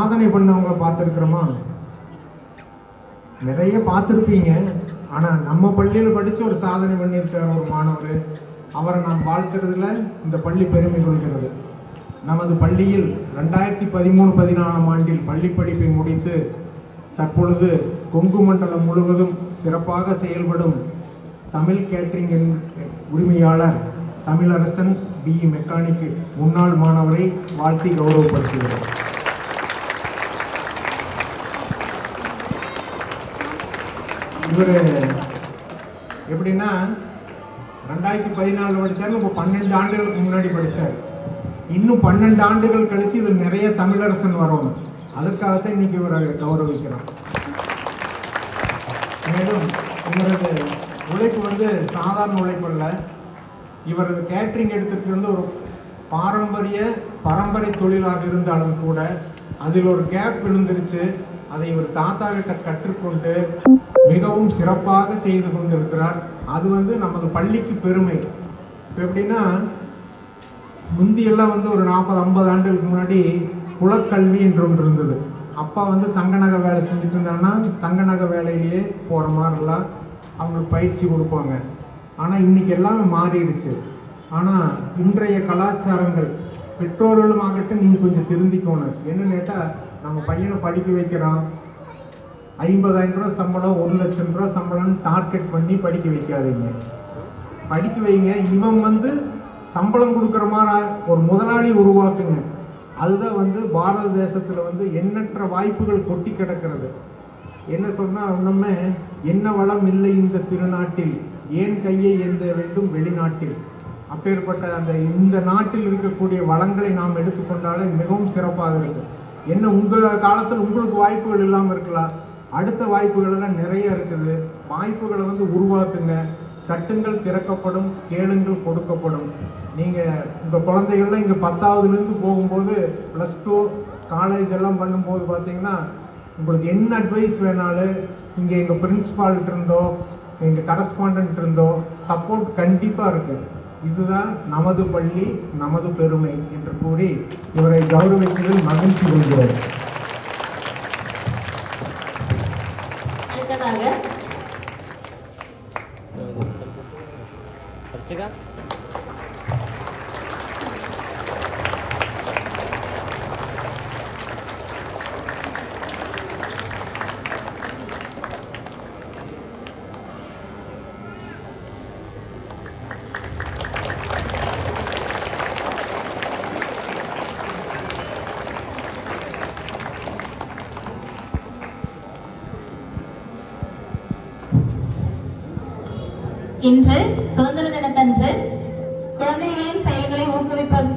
சாதனை பண்ணவங்களை பார்த்துருக்குறோமா? நிறைய பார்த்துருப்பீங்க. ஆனால் நம்ம பள்ளியில் படித்து ஒரு சாதனை பண்ணியிருக்கார் ஒரு மாணவர். அவரை நாம் வாழ்த்துறதுல இந்த பள்ளி பெருமை கொள்கிறது. நமது பள்ளியில் 2013-14 ஆண்டில் பள்ளி படிப்பை முடித்து தற்பொழுது கொங்கு மண்டலம் முழுவதும் சிறப்பாக செயல்படும் தமிழ் கேட்டரிங் உரிமையாளர் தமிழரசன் BE மெக்கானிக் முன்னாள் மாணவரை வாழ்த்தி கௌரவப்படுத்துகிறோம். இவர் எப்படின்னா 2014 படித்தார், இப்போ 12 ஆண்டுகளுக்கு முன்னாடி படித்தார். இன்னும் 12 ஆண்டுகள் கழித்து இதில் நிறைய தமிழரசன் வரணும். அதற்காகத்தான் இன்னைக்கு இவரை கௌரவிக்கிறோம். மேலும் இவரது உழைப்பு சாதாரண உழைப்பு அல்ல. இவரது கேட்டரிங் எடுத்துட்டு ஒரு பரம்பரை தொழிலாக இருந்தாலும் கூட அதில் ஒரு கேப் விழுந்துருச்சு. அதை இவர் தாத்தா கிட்ட கற்றுக்கொண்டு மிகவும் சிறப்பாக செய்து கொண்டிருக்கிறார். அது நமது பள்ளிக்கு பெருமை. இப்போ எப்படின்னா, முந்தியெல்லாம் ஒரு 40-50 ஆண்டுகளுக்கு முன்னாடி குலக்கல்வி என்று ஒன்று இருந்தது. அப்பா தங்க நகை வேலை செஞ்சுட்டு இருந்தாங்கன்னா தங்க நகை வேலையிலேயே போகிற மாதிரிலாம் அவங்களுக்கு பயிற்சி கொடுப்பாங்க. ஆனால் இன்றைக்கி எல்லாமே மாறிடுச்சு. ஆனால் இன்றைய கலாச்சாரங்கள் பெற்றோர்களும் ஆகட்டும் நீங்கள் கொஞ்சம் திருந்திக்கணும். என்னன்னு கேட்டால், நம்ம பையனை படிக்க வைக்கிறோம், 50,000 ரூபா சம்பளம், 1 லட்சம் ரூபா சம்பளம்னு டார்கெட் பண்ணி படிக்க வைக்காதீங்க. படிக்க வைங்க. இவன் சம்பளம் கொடுக்குற மாதிரி ஒரு முதலாளி உருவாக்குங்க. அதுதான் பாரத தேசத்தில் எண்ணற்ற வாய்ப்புகள் கொட்டி கிடக்கிறது. என்ன சொன்னால், ஒன்றுமே என்ன வளம் இல்லை இந்த திருநாட்டில், ஏன் கையை ஏந்த வேண்டும் வெளிநாட்டில். அப்பேற்பட்ட இந்த நாட்டில் இருக்கக்கூடிய வளங்களை நாம் எடுத்துக்கொண்டாலே மிகவும் சிறப்பாக இருக்குது. என்ன உங்கள் காலத்தில் உங்களுக்கு வாய்ப்புகள் இல்லாமல் இருக்கலாம், அடுத்த வாய்ப்புகள் எல்லாம் நிறைய இருக்குது. வாய்ப்புகளை உருவாக்குங்க. தட்டுங்கள் திறக்கப்படும், கேளுங்கள் கொடுக்கப்படும். நீங்கள் உங்கள் குழந்தைகள்லாம் இங்கே 10ஆவதுலேருந்து போகும்போது +2 காலேஜ் எல்லாம் பண்ணும்போது பார்த்தீங்கன்னா, உங்களுக்கு என்ன அட்வைஸ் வேணாலும் இங்கே எங்கள் பிரின்ஸிபால்கிட்ட இருந்தோ எங்கள் கரஸ்பாண்டன்ட் இருந்தோ சப்போர்ட் கண்டிப்பாக இருக்குது. இதுதான் நமது பள்ளி, நமது பெருமை என்று கூறி இவரை கௌரவிப்பதில் மகிழ்ச்சி கொள்கிறோம். இன்று சுதந்திர தினத்தன்று குழந்தைகளின் செயல்களை ஊக்குவிப்பது